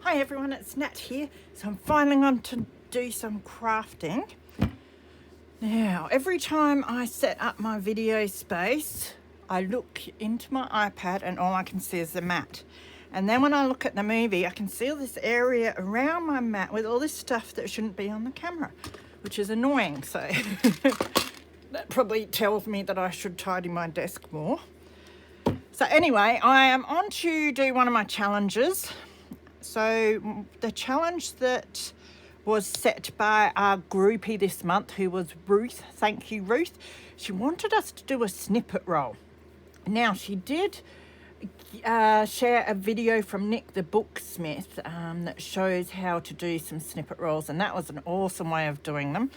Hi everyone, it's Nat here. So I'm finally on to do some crafting. Now, every time I set up my video space, I look into my iPad and all I can see is the mat. And then when I look at the movie, I can see all this area around my mat with all this stuff that shouldn't be on the camera, which is annoying. So that probably tells me that I should tidy my desk more. So anyway, I am on to do one of my challenges. So the challenge that was set by our groupie this month, who was Ruth, thank you Ruth, she wanted us to do a snippet roll. Now she did share a video from Nick the Booksmith that shows how to do some snippet rolls, and that was an awesome way of doing them.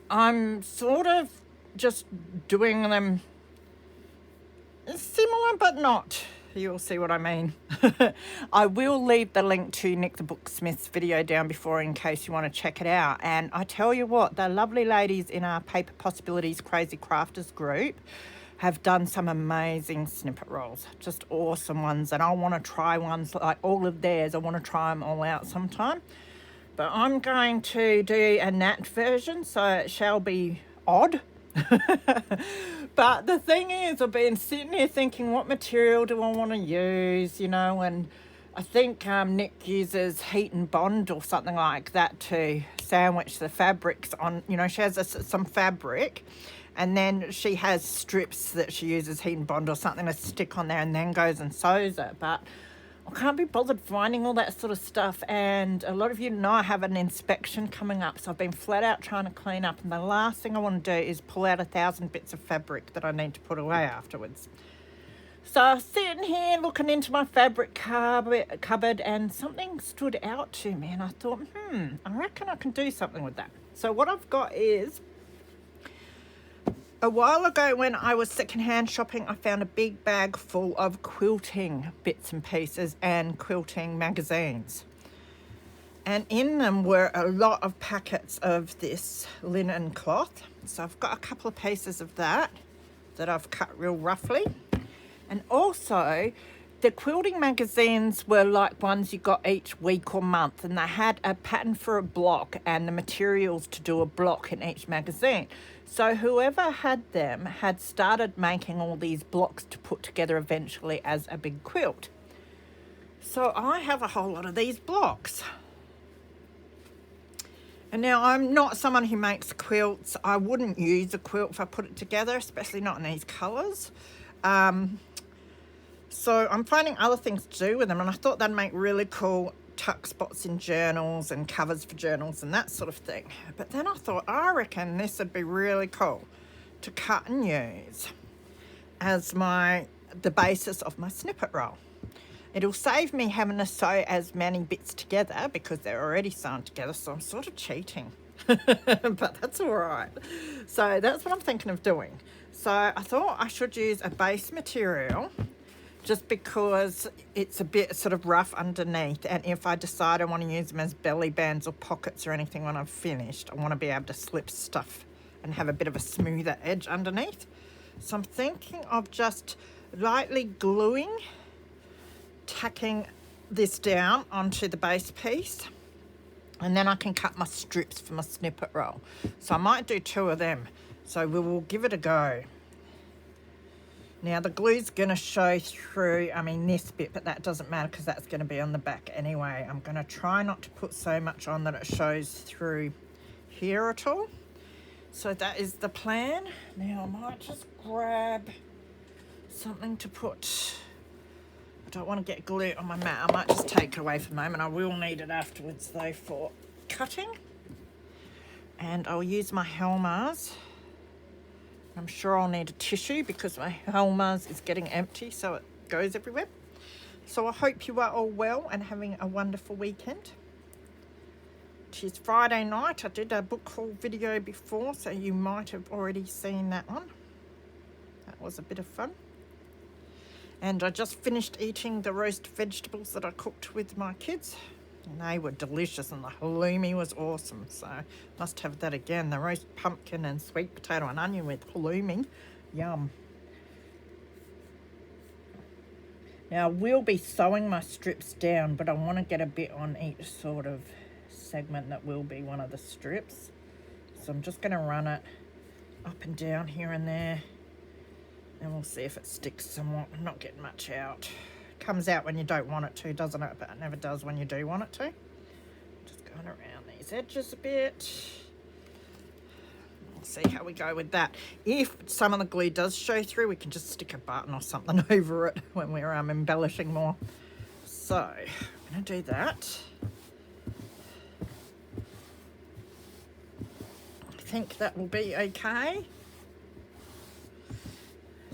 I'm sort of just doing them similar but not. You'll see what I mean. I will leave the link to Nick the Booksmith's video down before in case you want to check it out. And I tell you what, the lovely ladies in our Paper Possibilities Crazy Crafters group have done some amazing snippet rolls. Just awesome ones. And I want to try ones like all of theirs. I want to try them all out sometime. But I'm going to do a Nat version, so it shall be odd. But the thing is, I've been sitting here thinking, what material do I want to use, you know, and I think Nick uses heat and bond or something like that to sandwich the fabrics on, you know, she has some fabric and then she has strips that she uses heat and bond or something to stick on there and then goes and sews it. But I can't be bothered finding all that sort of stuff, and a lot of you know I have an inspection coming up, so I've been flat out trying to clean up, and the last thing I want to do is pull out 1,000 bits of fabric that I need to put away afterwards. So I was sitting here looking into my fabric cupboard and something stood out to me, and I thought, I reckon I can do something with that. So what I've got is, a while ago when I was secondhand shopping, I found a big bag full of quilting bits and pieces and quilting magazines. And in them were a lot of packets of this linen cloth. So I've got a couple of pieces of that I've cut real roughly. And also, the quilting magazines were like ones you got each week or month, and they had a pattern for a block and the materials to do a block in each magazine. So whoever had them had started making all these blocks to put together eventually as a big quilt. So I have a whole lot of these blocks. And now I'm not someone who makes quilts. I wouldn't use a quilt if I put it together, especially not in these colours. So I'm finding other things to do with them, and I thought they'd make really cool tuck spots in journals and covers for journals and that sort of thing. But then I thought, I reckon this would be really cool to cut and use as the basis of my snippet roll. It'll save me having to sew as many bits together because they're already sewn together, so I'm sort of cheating. But that's all right. So that's what I'm thinking of doing. So I thought I should use a base material just because it's a bit sort of rough underneath, and if I decide I want to use them as belly bands or pockets or anything when I've finished, I want to be able to slip stuff and have a bit of a smoother edge underneath. So I'm thinking of just lightly gluing, tacking this down onto the base piece, and then I can cut my strips for my snippet roll. So I might do 2 of them, so we will give it a go. Now the glue's going to show through, this bit, but that doesn't matter because that's going to be on the back anyway. I'm going to try not to put so much on that it shows through here at all. So that is the plan. Now I might just grab something to put. I don't want to get glue on my mat. I might just take it away for a moment. I will need it afterwards though for cutting. And I'll use my Helmars. I'm sure I'll need a tissue because my Helmars is getting empty, so it goes everywhere. So I hope you are all well and having a wonderful weekend. It is Friday night. I did a book haul video before, so you might have already seen that one. That was a bit of fun. And I just finished eating the roast vegetables that I cooked with my kids. And they were delicious, and the halloumi was awesome, so must have that again. The roast pumpkin and sweet potato and onion with halloumi. Yum. Now I will be sewing my strips down, but I want to get a bit on each sort of segment that will be one of the strips. So I'm just going to run it up and down here and there, and we'll see if it sticks somewhat. I'm not getting much out. It comes out when you don't want it to, doesn't it? But it never does when you do want it to. Just going around these edges a bit. We'll see how we go with that. If some of the glue does show through, we can just stick a button or something over it when we're embellishing more. So I'm going to do that. I think that will be okay.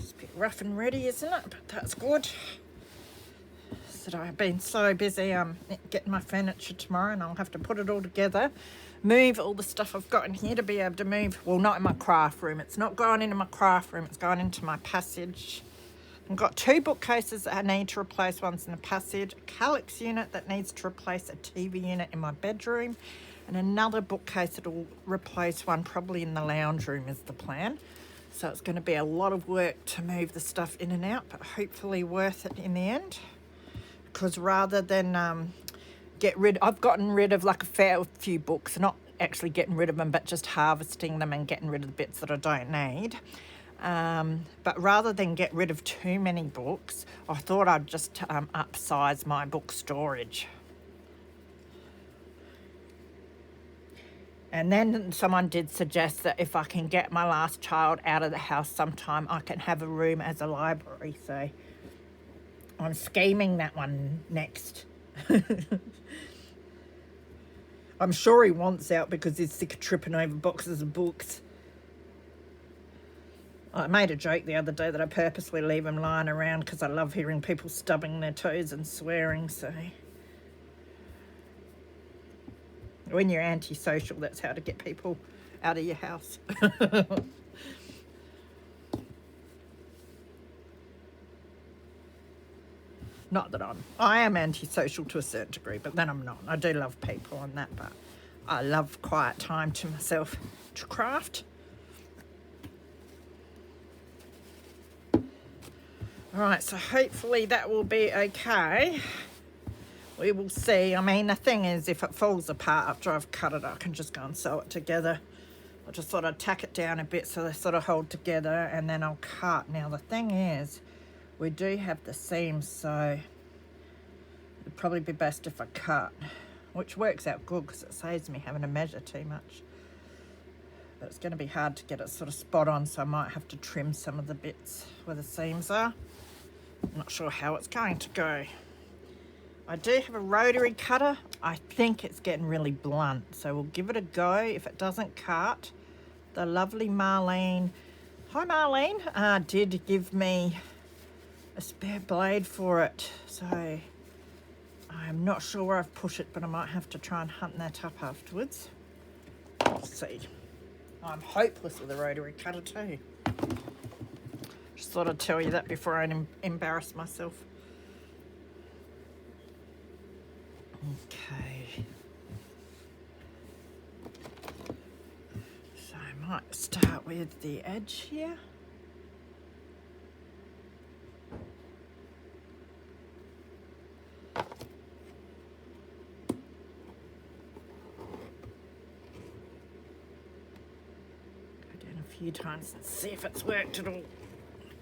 It's a bit rough and ready, isn't it? But that's good. So I've been so busy getting my furniture tomorrow, and I'll have to put it all together, move all the stuff I've got in here to be able to move. Well, not in my craft room. It's not going into my craft room. It's going into my passage. I've got 2 bookcases that I need to replace. One's in the passage, a Calyx unit that needs to replace a TV unit in my bedroom, and another bookcase that will replace one probably in the lounge room is the plan. So it's going to be a lot of work to move the stuff in and out, but hopefully worth it in the end. Because rather than I've gotten rid of like a fair few books, not actually getting rid of them, but just harvesting them and getting rid of the bits that I don't need. But rather than get rid of too many books, I thought I'd just upsize my book storage. And then someone did suggest that if I can get my last child out of the house sometime, I can have a room as a library. So I'm scheming that one next. I'm sure he wants out because he's sick of tripping over boxes of books. I made a joke the other day that I purposely leave him lying around because I love hearing people stubbing their toes and swearing. So when you're antisocial, that's how to get people out of your house. Not that I am antisocial to a certain degree, but then I'm not. I do love people and that, but I love quiet time to myself to craft. All right, so hopefully that will be okay. We will see. I mean, the thing is, if it falls apart after I've cut it, I can just go and sew it together. I just thought I'd tack it down a bit so they sort of hold together, and then I'll cut. Now, the thing is, we do have the seams, so it'd probably be best if I cut, which works out good because it saves me having to measure too much. But it's going to be hard to get it sort of spot on, so I might have to trim some of the bits where the seams are. I'm not sure how it's going to go. I do have a rotary cutter. I think it's getting really blunt, so we'll give it a go. If it doesn't cut, the lovely Marlene, hi Marlene, did give me a spare blade for it. So I'm not sure where I've pushed it, but I might have to try and hunt that up afterwards. We'll see. I'm hopeless with a rotary cutter too. Just thought I'd tell you that before I embarrass myself. Okay. So I might start with the edge here. Go down a few times and see if it's worked at all.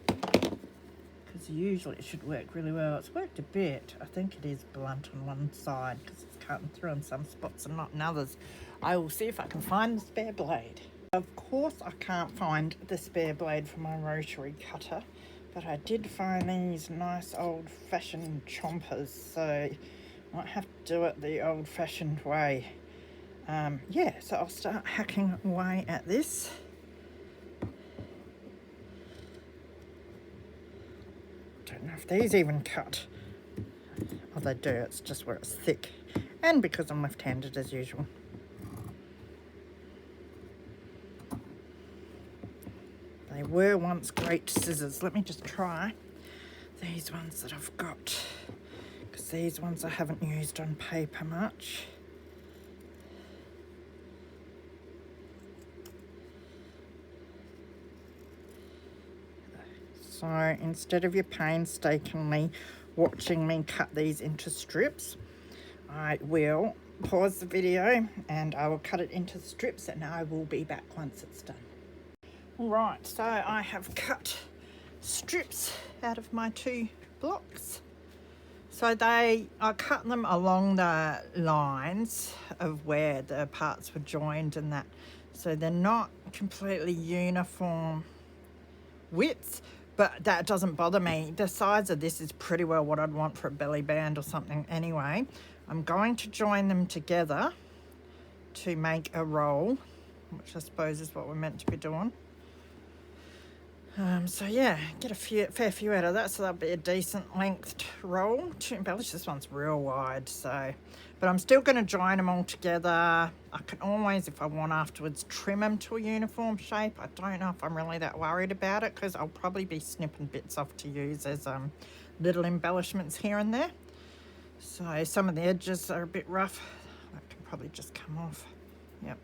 Because usually it should work really well. It's worked a bit. I think it is blunt on one side because it's cutting through in some spots and not in others. I will see if I can find the spare blade. Of course I can't find the spare blade for my rotary cutter, but I did find these nice old-fashioned chompers, so I might have to do it the old-fashioned way. Yeah, so I'll start hacking away at this. Don't know if these even cut. Oh, they do. It's just where it's thick, and because I'm left-handed as usual. They were once great scissors. Let me just try these ones that I've got, because these ones I haven't used on paper much. So instead of you painstakingly watching me cut these into strips, I will pause the video and I will cut it into strips, and I will be back once it's done. Right, so I have cut strips out of my 2 blocks. So I cut them along the lines of where the parts were joined and that. So they're not completely uniform widths, but that doesn't bother me. The size of this is pretty well what I'd want for a belly band or something anyway. I'm going to join them together to make a roll, which I suppose is what we're meant to be doing. So yeah, get a fair few out of that, so that'll be a decent lengthed roll to embellish. This one's real wide, so, but I'm still going to join them all together. I can always, if I want afterwards, trim them to a uniform shape. I don't know if I'm really that worried about it, because I'll probably be snipping bits off to use as little embellishments here and there. So some of the edges are a bit rough. That can probably just come off. Yep.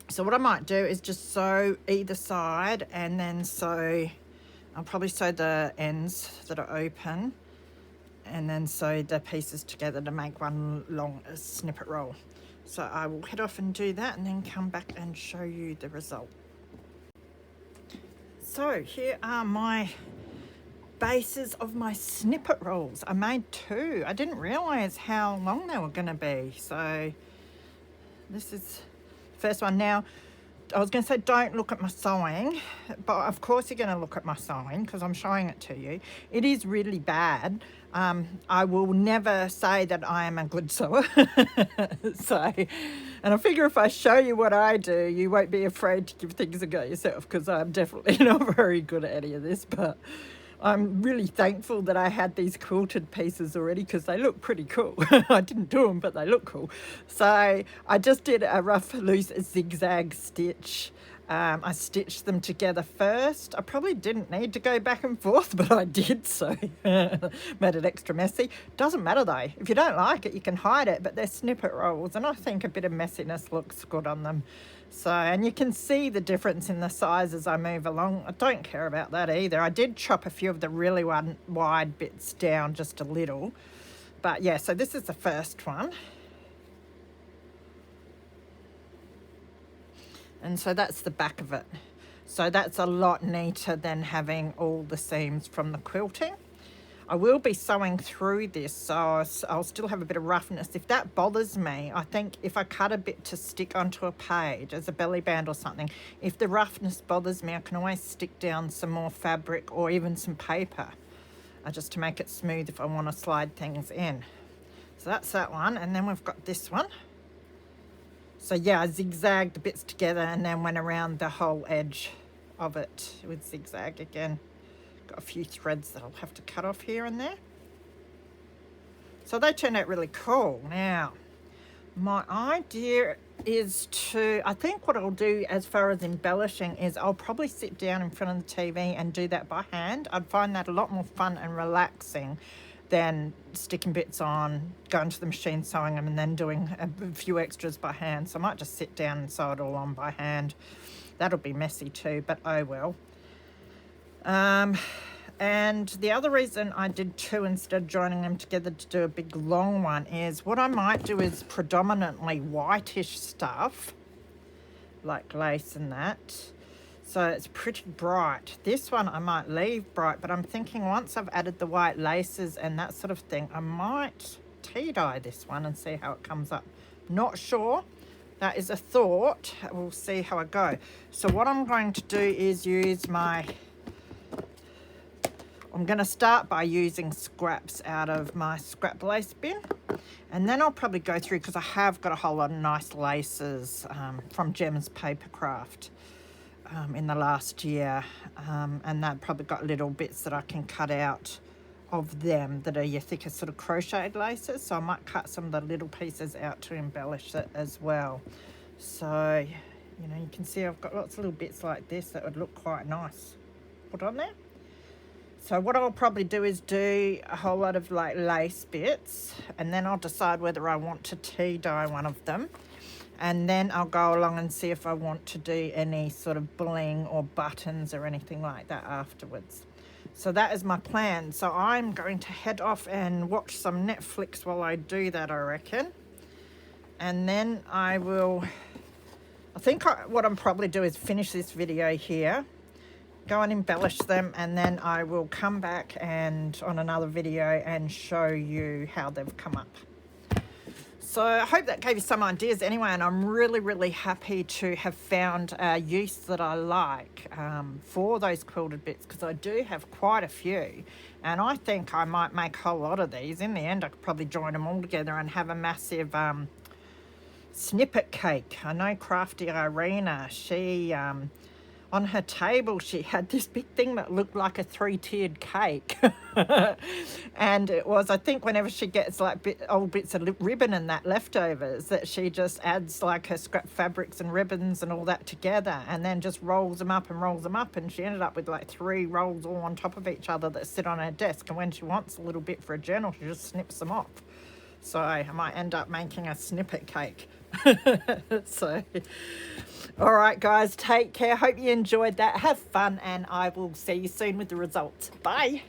So what I might do is just sew either side, and then I'll probably sew the ends that are open, and then sew the pieces together to make one long snippet roll. So I will head off and do that, and then come back and show you the result. So here are my bases of my snippet rolls. I made 2. I didn't realise how long they were going to be. So this is first one. Now, I was going to say don't look at my sewing, but of course you're going to look at my sewing because I'm showing it to you. It is really bad. I will never say that I am a good sewer. And I figure if I show you what I do, you won't be afraid to give things a go yourself, because I'm definitely not very good at any of this. But I'm really thankful that I had these quilted pieces already, because they look pretty cool. I didn't do them, but they look cool. So I just did a rough loose zigzag stitch. I stitched them together first. I probably didn't need to go back and forth, but I did, so made it extra messy. Doesn't matter though. If you don't like it, you can hide it, but they're snippet rolls, and I think a bit of messiness looks good on them. So, and you can see the difference in the size as I move along. I don't care about that either. I did chop a few of the really wide bits down just a little. But yeah, so this is the first one. And so that's the back of it. So that's a lot neater than having all the seams from the quilting. I will be sewing through this, so I'll still have a bit of roughness. If that bothers me, I think if I cut a bit to stick onto a page as a belly band or something, if the roughness bothers me, I can always stick down some more fabric or even some paper, just to make it smooth if I want to slide things in. So that's that one, and then we've got this one. So yeah, I zigzagged the bits together and then went around the whole edge of it with zigzag again. Got a few threads that I'll have to cut off here and there. So they turned out really cool. Now, my idea is I think what I'll do as far as embellishing is I'll probably sit down in front of the TV and do that by hand. I'd find that a lot more fun and relaxing than sticking bits on, going to the machine, sewing them, and then doing a few extras by hand. So I might just sit down and sew it all on by hand. That'll be messy too, but oh well. And the other reason I did 2 instead of joining them together to do a big long one is what I might do is predominantly whitish stuff, like lace and that. So it's pretty bright. This one I might leave bright, but I'm thinking once I've added the white laces and that sort of thing, I might tea dye this one and see how it comes up. Not sure. That is a thought. We'll see how I go. So what I'm going to do is I'm going to start by using scraps out of my scrap lace bin, and then I'll probably go through, because I have got a whole lot of nice laces from Gem's Papercraft in the last year, and that probably got little bits that I can cut out of them that are your thicker sort of crocheted laces, so I might cut some of the little pieces out to embellish it as well. So, you know, you can see I've got lots of little bits like this that would look quite nice put on there. So what I'll probably do is do a whole lot of like lace bits, and then I'll decide whether I want to tea dye one of them, and then I'll go along and see if I want to do any sort of bling or buttons or anything like that afterwards. So that is my plan. So I'm going to head off and watch some Netflix while I do that, I reckon. And then I think what I'm probably do is finish this video here, go and embellish them, and then I will come back and on another video and show you how they've come up. So I hope that gave you some ideas anyway, and I'm really, really happy to have found a use that I like for those quilted bits, because I do have quite a few, and I think I might make a whole lot of these. In the end, I could probably join them all together and have a massive snippet cake. I know Crafty Irina, she on her table she had this big thing that looked like a 3-tiered cake. And it was, I think, whenever she gets like old bits of ribbon and that leftovers, that she just adds like her scrap fabrics and ribbons and all that together, and then just rolls them up and rolls them up, and she ended up with like 3 rolls all on top of each other that sit on her desk, and when she wants a little bit for a journal, she just snips them off. So I might end up making a snippet cake. So, all right, guys, take care. Hope you enjoyed that. Have fun, and I will see you soon with the results. Bye.